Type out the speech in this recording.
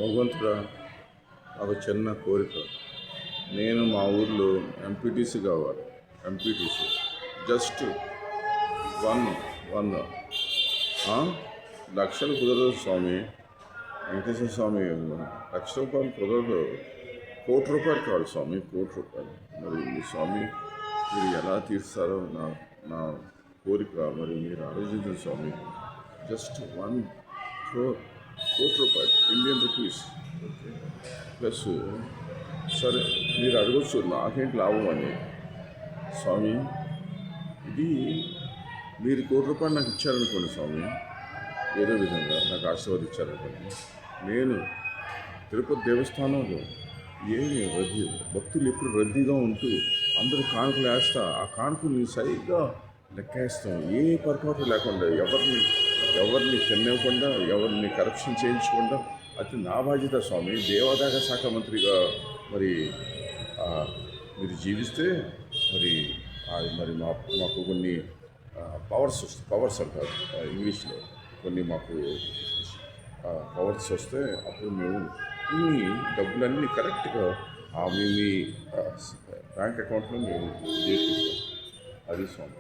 భగవంతుడా, నాకు చిన్న కోరిక. నేను మా ఊర్లో ఎంపీటీసీ కావాలి. ఎంపీటీసీ జస్ట్ వన్ వన్ లక్షలు కుదరదు స్వామి. వెంకటేశ్వర స్వామి, లక్ష రూపాయలు కుదరదు. కోటి రూపాయలు కావాలి స్వామి, కోటి రూపాయలు. మరి మీ స్వామి మీరు ఎలా తీరుస్తారో నా నా కోరిక మరి మీరు ఆలోచించండి స్వామి. జస్ట్ 1 crore, కోటి రూపాయలు, ఇండియన్ రూపీస్. ఓకే, ప్లస్ సరే మీరు అడగచ్చు నాకేంటి లాభం అని. స్వామి, ఇది మీరు కోటి రూపాయలు నాకు ఇచ్చారనుకోండి స్వామి, ఏదో విధంగా నాకు ఆశీర్వదించారనుకోండి, నేను తిరుపతి దేవస్థానంలో ఏమి రద్దీ, భక్తులు ఎప్పుడు రద్దీగా ఉంటూ అందరూ కానుకలు వేస్తా, ఆ కానుకలు సరిగ్గా లెక్కేస్తాం, ఏ పొరపాటు లేకుండా, ఎవరిని తినకుండా, ఎవరిని కరప్షన్ చేయించకుండా. అది నా బాధ్యత స్వామి. దేవాదాయ శాఖ మంత్రిగా మరి మీరు జీవిస్తే మరి మరి మాకు కొన్ని పవర్స్ అంటారు ఇంగ్లీష్లో, కొన్ని మాకు పవర్స్ వస్తే అప్పుడు మేము ఇన్ని డబ్బులన్నీ కరెక్ట్గా మీ బ్యాంక్ అకౌంట్లో మేము చేపిస్తాం. అది స్వామి.